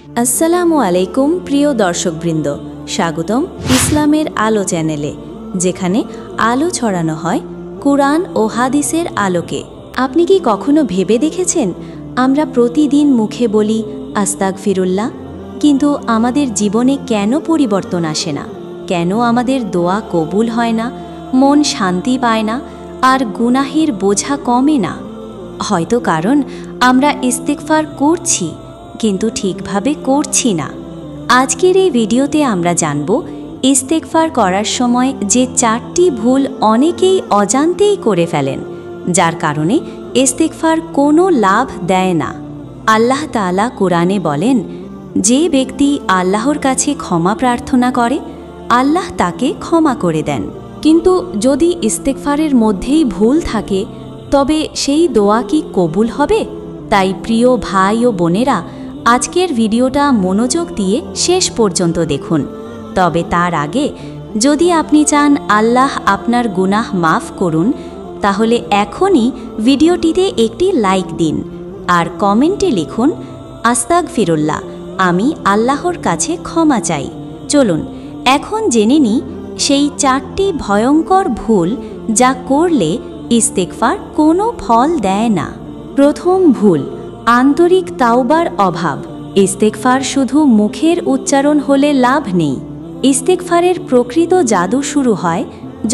আসসালামু আলাইকুম প্রিয় দর্শকবৃন্দ, স্বাগতম ইসলামের আলো চ্যানেলে, যেখানে আলো ছড়ানো হয় কুরআন ও হাদিসের আলোকে। আপনি কি কখনো ভেবে দেখেছেন, আমরা প্রতিদিন মুখে বলি আস্তাগফিরুল্লাহ, কিন্তু আমাদের জীবনে কেন পরিবর্তন আসে না? কেন আমাদের দোয়া কবুল হয় না, মন শান্তি পায় না, আর গুনাহের বোঝা কমে না? হয়তো কারণ আমরা ইস্তেগফার করছি, কিন্তু ঠিকভাবে করছি না। আজকের এই ভিডিওতে আমরা জানব ইস্তেগফার করার সময় যে 4টি ভুল অনেকেই অজান্তেই করে ফেলেন, যার কারণে ইস্তেগফার কোনো লাভ দেয় না। আল্লাহ তাআলা কোরআনে বলেন, যে ব্যক্তি আল্লাহর কাছে ক্ষমা প্রার্থনা করে, আল্লাহ তাকে ক্ষমা করে দেন। কিন্তু যদি ইস্তেগফারের মধ্যেই ভুল থাকে, তবে সেই দোয়া কি কবুল হবে? তাই প্রিয় ভাই ও বোনেরা, আজকের ভিডিওটা মনোযোগ দিয়ে শেষ পর্যন্ত দেখুন। তবে তার আগে, যদি আপনি চান আল্লাহ আপনার গুনাহ মাফ করুন, তাহলে এখনই ভিডিওটিতে একটি লাইক দিন আর কমেন্টে লিখুন, আস্তাগফিরুল্লাহ, আমি আল্লাহর কাছে ক্ষমা চাই। চলুন এখন জেনে নিই সেই 4টি ভয়ঙ্কর ভুল যা করলে ইস্তেগফার কোনো ফল দেয় না। প্রথম ভুল, আন্তরিক তাওবার অভাব। ইস্তেগফার শুধু মুখের উচ্চারণ হলে লাভ নেই। ইস্তেগফারের প্রকৃত জাদু শুরু হয়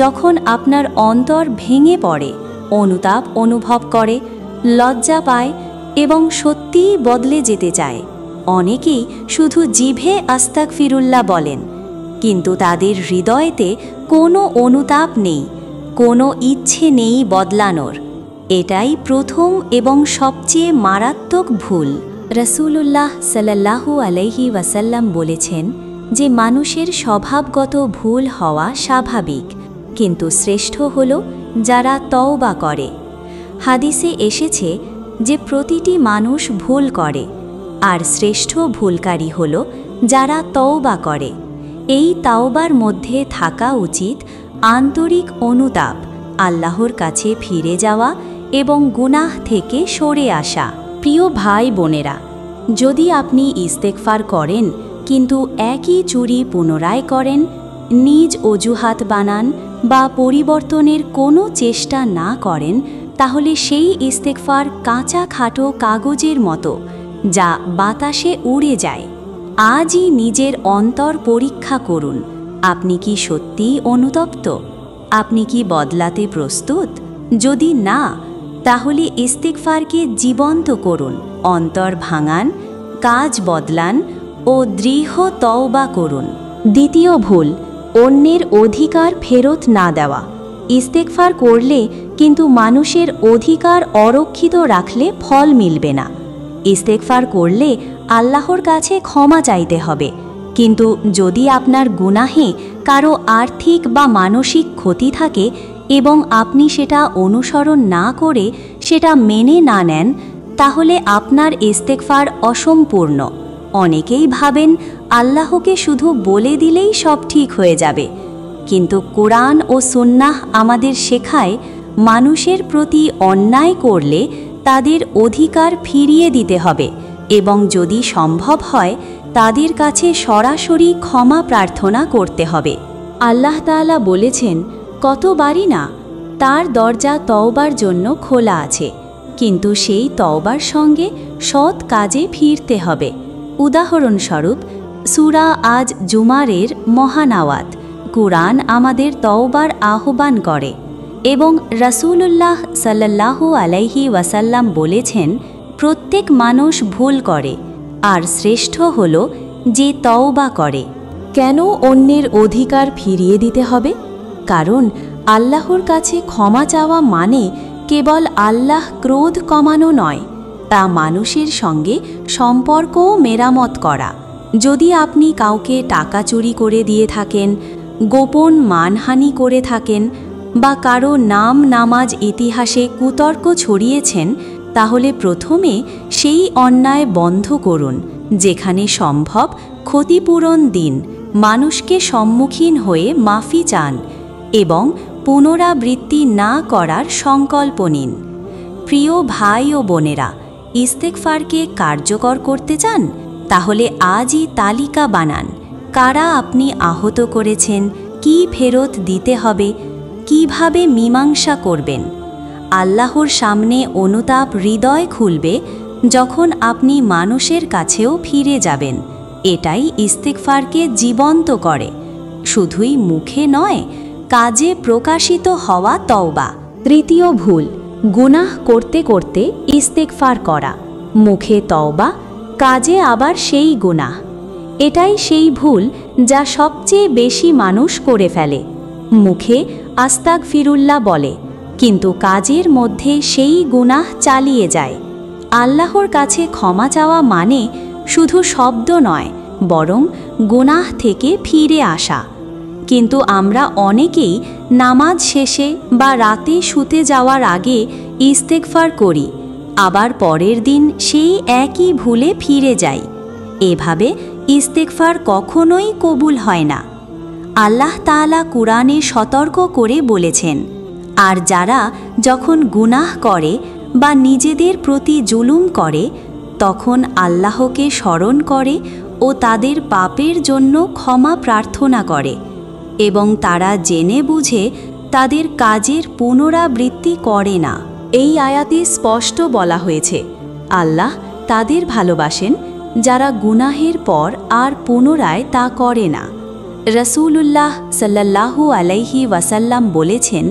যখন আপনার অন্তর ভেঙে পড়ে, অনুতাপ অনুভব করে, লজ্জা পায় এবং সত্যিই বদলে যেতে চায়। অনেকেই শুধু জিভে আস্তাগফিরুল্লাহ বলেন, কিন্তু তাদের হৃদয়েতে কোনো অনুতাপ নেই, কোনো ইচ্ছে নেই বদলানোর। এটাই প্রথম এবং সবচেয়ে মারাত্মক ভুল। রাসূলুল্লাহ সাল্লাল্লাহু আলাইহি ওয়াসাল্লাম বলেছেন যে মানুষের স্বভাবগত ভুল হওয়া স্বাভাবিক, কিন্তু শ্রেষ্ঠ হল যারা তওবা করে। হাদিসে এসেছে যে প্রতিটি মানুষ ভুল করে, আর শ্রেষ্ঠ ভুলকারী হল যারা তওবা করে। এই তাওবার মধ্যে থাকা উচিত আন্তরিক অনুতাপ, আল্লাহর কাছে ফিরে যাওয়া এবং গুনাহ থেকে সরে আসা। প্রিয় ভাই বোনেরা, যদি আপনি ইস্তেগফার করেন কিন্তু একই চুরি পুনরায় করেন, নিজ অজুহাত বানান বা পরিবর্তনের কোনো চেষ্টা না করেন, তাহলে সেই ইস্তেগফার কাঁচা খাটো কাগজের মতো, যা বাতাসে উড়ে যায়। আজই নিজের অন্তর পরীক্ষা করুন, আপনি কি সত্যিই অনুতপ্ত? আপনি কি বদলাতে প্রস্তুত? যদি না, তাহলে ইস্তেগফারকে জীবন্ত করুন, অন্তর ভাঙান, কাজ বদলান ও দৃঢ় তওবা করুন। দ্বিতীয় ভুল, অন্যের অধিকার ফেরত না দেওয়া। ইস্তেগফার করলে কিন্তু মানুষের অধিকার অরক্ষিত রাখলে ফল মিলবে না। ইস্তেগফার করলে আল্লাহর কাছে ক্ষমা চাইতে হবে, কিন্তু যদি আপনার গুনাহে কারো আর্থিক বা মানসিক ক্ষতি থাকে এবং আপনি সেটা অনুসরণ না করে সেটা মেনে না নেন, তাহলে আপনার ইস্তেগফার অসম্পূর্ণ। অনেকেই ভাবেন আল্লাহকে শুধু বলে দিলেই সব ঠিক হয়ে যাবে, কিন্তু কোরআন ও সুন্নাহ আমাদের শেখায় মানুষের প্রতি অন্যায় করলে তাদের অধিকার ফিরিয়ে দিতে হবে এবং যদি সম্ভব হয় তাদের কাছে সরাসরি ক্ষমা প্রার্থনা করতে হবে। আল্লাহ তাআলা বলেছেন, কতবারই না তার দরজা তওবার জন্য খোলা আছে, কিন্তু সেই তওবার সঙ্গে সৎ কাজে ফিরতে হবে। উদাহরণস্বরূপ, সূরা আজ জুমারের মহানাওয়াত কুরআন আমাদের তওবার আহ্বান করে এবং রাসূলুল্লাহ সাল্লাল্লাহু আলাইহি ওয়াসাল্লাম বলেছেন, প্রত্যেক মানুষ ভুল করে, আর শ্রেষ্ঠ হল যে তওবা করে। কেন অন্যের অধিকার ফিরিয়ে দিতে হবে? কারণ আল্লাহর কাছে ক্ষমা চাওয়া মানে কেবল আল্লাহ ক্রোধ কমানো নয়, তা মানুষের সঙ্গে সম্পর্কও মেরামত করা। যদি আপনি কাউকে টাকা চুরি করে দিয়ে থাকেন, গোপন মানহানি করে থাকেন বা কারো নাম নামাজ ইতিহাসে কুতর্ক ছড়িয়েছেন, তাহলে প্রথমে সেই অন্যায় বন্ধ করুন। যেখানে সম্ভব ক্ষতিপূরণ দিন, মানুষকে সম্মুখীন হয়ে মাফি চান এবং পুনরাবৃত্তি না করার সংকল্প নিন। প্রিয় ভাই ও বোনেরা, ইস্তেগফারকে কার্যকর করতে চান? তাহলে আজই তালিকা বানান, কারা আপনি আহত করেছেন, কি ফেরত দিতে হবে, কিভাবে মীমাংসা করবেন। আল্লাহর সামনে অনুতাপ হৃদয় খুলবে যখন আপনি মানুষের কাছেও ফিরে যাবেন। এটাই ইস্তেগফারকে জীবন্ত করে, শুধুই মুখে নয়, কাজে প্রকাশিত হওয়া তওবা। তৃতীয় ভুল, গুনাহ করতে করতে ইস্তেগফার করা, মুখে তওবা, কাজে আবার সেই গুনাহ। এটাই সেই ভুল যা সবচেয়ে বেশি মানুষ করে ফেলে। মুখে আস্তাগফিরুল্লাহ বলে, কিন্তু কাজের মধ্যে সেই গুনাহ চালিয়ে যায়। আল্লাহর কাছে ক্ষমা চাওয়া মানে শুধু শব্দ নয়, বরং গুনাহ থেকে ফিরে আসা। কিন্তু আমরা অনেকেই নামাজ শেষে বা রাতে শুতে যাওয়ার আগে ইস্তেগফার করি, আবার পরের দিন সেই একই ভুলে ফিরে যাই। এভাবে ইস্তেগফার কখনোই কবুল হয় না। আল্লাহ তাআলা কুরআনে সতর্ক করে বলেছেন, আর যারা যখন গুনাহ করে বা নিজেদের প্রতি জুলুম করে, তখন আল্লাহকে স্মরণ করে ও তাদের পাপের জন্য ক্ষমা প্রার্থনা করে, এবং তারা জেনে বুঝে তাদের কাজের পুনরাবৃত্তি করে না। এই আয়াতে স্পষ্ট বলা হয়েছে, আল্লাহ তাদের ভালোবাসেন যারা গুনাহের পর আর পুনরায় তা করে না। রাসূলুল্লাহ সাল্লাল্লাহু আলাইহি ওয়াসাল্লাম বলেছেন,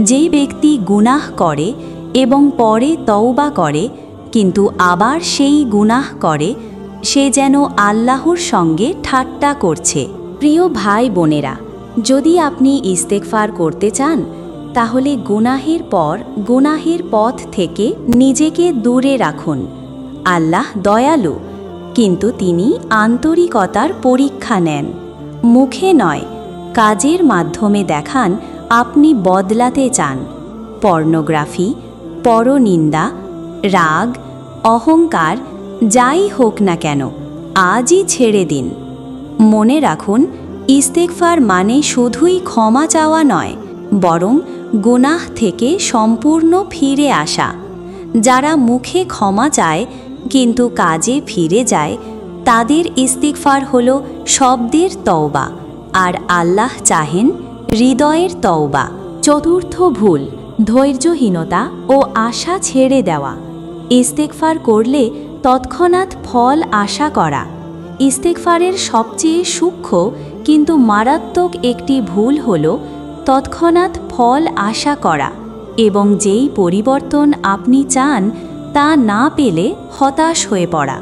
যেই ব্যক্তি গুনাহ করে এবং পরে তওবা করে কিন্তু আবার সেই গুনাহ করে, সে যেন আল্লাহর সঙ্গে ঠাট্টা করছে। প্রিয় ভাই বোনেরা, যদি আপনি ইস্তেগফার করতে চান, তাহলে গুনাহের পর গুনাহের পথ থেকে নিজেকে দূরে রাখুন। আল্লাহ দয়ালু, কিন্তু তিনি আন্তরিকতার পরীক্ষা নেন। মুখে নয়, কাজের মাধ্যমে দেখান আপনি বদলাতে চান। পর্নোগ্রাফি, পরনিন্দা, রাগ, অহংকার, যাই হোক না কেন, আজই ছেড়ে দিন। মনে রাখুন, ইস্তেগফার মানে শুধুই ক্ষমা চাওয়া নয়, বরং গুনাহ থেকে সম্পূর্ণ ফিরে আসা। যারা মুখে ক্ষমা চায় কিন্তু কাজে ফিরে যায়, তাদের ইস্তেগফার হলো শব্দের তওবা, আর আল্লাহ চাহেন হৃদয়ের তওবা। চতুর্থ ভুল, ধৈর্যহীনতা ও আশা ছেড়ে দেওয়া। ইস্তেগফার করলে তৎক্ষণাৎ ফল আশা করা। ইস্তেগফারের সবচেয়ে সূক্ষ্ম কিন্তু মারাত্মক একটি ভুল হল তৎক্ষণাৎ ফল আশা করা, এবং যেই পরিবর্তন আপনি চান তা না পেলে হতাশ হয়ে পড়া।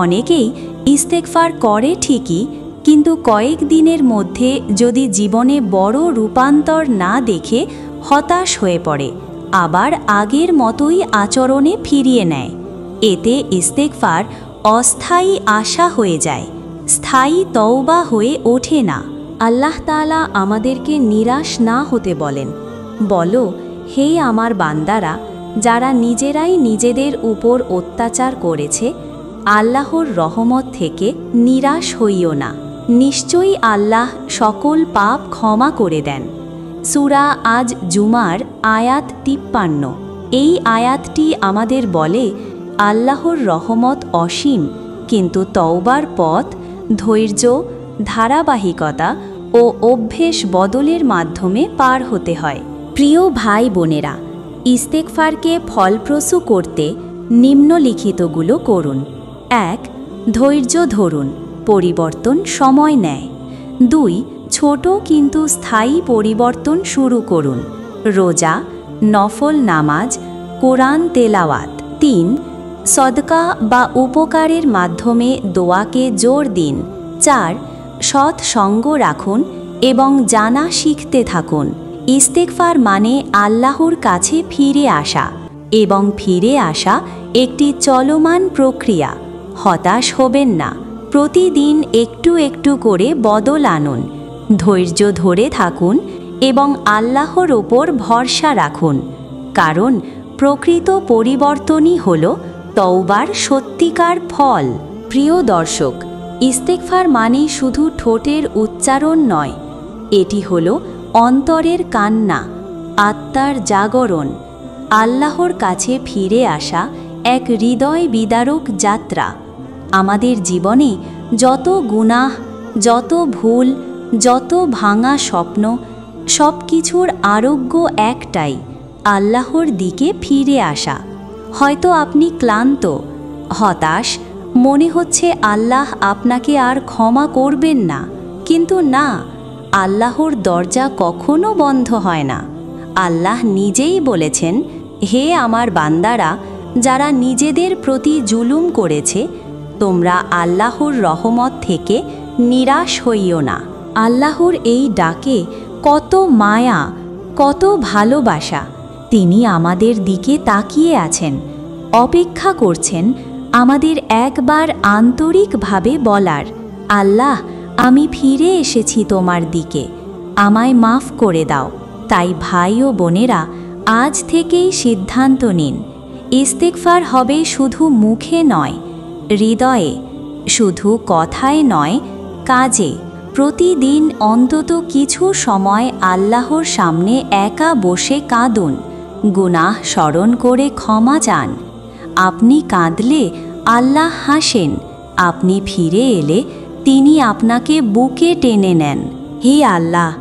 অনেকেই ইস্তেগফার করে ঠিকই, কিন্তু কয়েক দিনের মধ্যে যদি জীবনে বড় রূপান্তর না দেখে হতাশ হয়ে পড়ে, আবার আগের মতোই আচরণে ফিরিয়ে নেয়। এতে ইস্তেগফার অস্থায়ী আশা হয়ে যায়, স্থায়ী তওবা হয়ে ওঠে না। আল্লাহ তাআলা আমাদেরকে নিরাশ না হতে বলেন। বলো, হে আমার বান্দারা, যারা নিজেরাই নিজেদের উপর অত্যাচার করেছে, আল্লাহর রহমত থেকে নিরাশ হইও না। নিশ্চয়ই আল্লাহ সকল পাপ ক্ষমা করে দেন। সূরা আজ জুমার আয়াত 53। এই আয়াতটি আমাদের বলে, আল্লাহর রহমত অসীম, কিন্তু তওবার পথ ধৈর্য, ধারাবাহিকতা ও অভ্যেস বদলের মাধ্যমে পার হতে হয়। প্রিয় ভাই বোনেরা, ইস্তেগফারকে ফলপ্রসূ করতে নিম্নলিখিতগুলো করুন। 1. ধৈর্য ধরুন, পরিবর্তন সময় নেয়। 2. ছোট কিন্তু স্থায়ী পরিবর্তন শুরু করুন। রোজা, নফল নামাজ, কোরআন তেলাওয়াত। 3. সদকা বা উপকারের মাধ্যমে দোয়াকে জোর দিন। 4. সৎ সঙ্গ রাখুন এবং জানা শিখতে থাকুন। ইস্তেগফার মানে আল্লাহর কাছে ফিরে আসা, এবং ফিরে আসা একটি চলমান প্রক্রিয়া। হতাশ হবেন না, প্রতিদিন একটু একটু করে বদল আনুন। ধৈর্য ধরে থাকুন এবং আল্লাহর ওপর ভরসা রাখুন, কারণ প্রকৃত পরিবর্তনই হল তওবার সত্যিকার ফল। প্রিয় দর্শক, ইস্তেগফার মানে শুধু ঠোঁটের উচ্চারণ নয়, এটি হল অন্তরের কান্না, আত্মার জাগরণ, আল্লাহর কাছে ফিরে আসা এক হৃদয় বিদারক যাত্রা। আমাদের জীবনে যত গুনাহ, যত ভুল, যত ভাঙা স্বপ্ন, সব কিছুর আরোগ্য একটাই, আল্লাহর দিকে ফিরে আসা। হয়তো আপনি ক্লান্ত, হতাশ, মনে হচ্ছে আল্লাহ আপনাকে আর ক্ষমা করবেন না, কিন্তু না, আল্লাহর দরজা কখনো বন্ধ হয় না। আল্লাহ নিজেই বলেছেন, হে আমার বান্দারা, যারা নিজেদের প্রতি জুলুম করেছে, তোমরা আল্লাহর রহমত থেকে নিরাশ হইও না। আল্লাহর এই ডাকে কত মায়া, কত ভালোবাসা। তিনি আমাদের দিকে তাকিয়ে আছেন, অপেক্ষা করছেন আমাদের একবার আন্তরিকভাবে বলার, আল্লাহ, আমি ফিরে এসেছি তোমার দিকে, আমায় মাফ করে দাও। তাই ভাই ও বোনেরা, আজ থেকেই সিদ্ধান্ত নিন, ইস্তেগফার হবে শুধু মুখে নয়, হৃদয়ে, শুধু কথায় নয়, কাজে। প্রতিদিন অন্তত কিছু সময় আল্লাহর সামনে একা বসে কাঁদুন, গুনাহ স্মরণ করে ক্ষমা চান। আপনি কাঁদলে আল্লাহ হাসেন, আপনি ফিরে এলে তিনি আপনাকে বুকে টেনে নেন। হে আল্লাহ,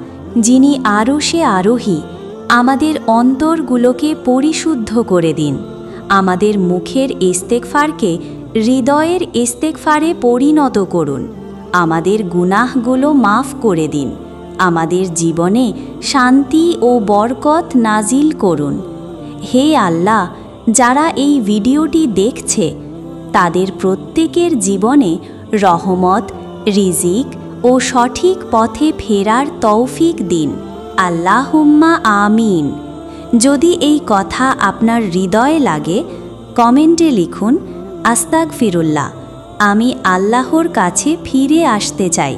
যিনি আরশে আরোহী, আমাদের অন্তরগুলোকে পরিশুদ্ধ করে দিন। আমাদের মুখের ইস্তেগফারকে হৃদয়ের ইস্তেগফারে পরিণত করুন। আমাদের গুনাহগুলো মাফ করে দিন। আমাদের জীবনে শান্তি ও বরকত নাজিল করুন। হে আল্লাহ, যারা এই ভিডিওটি দেখছে, তাদের প্রত্যেকের জীবনে রহমত, রিজিক ও সঠিক পথে ফেরার তৌফিক দিন। আল্লাহুম্মা আমিন। যদি এই কথা আপনার হৃদয়ে লাগে, কমেন্টে লিখুন, আস্তাগফিরুল্লাহ, আমি আল্লাহর কাছে ফিরে আসতে চাই।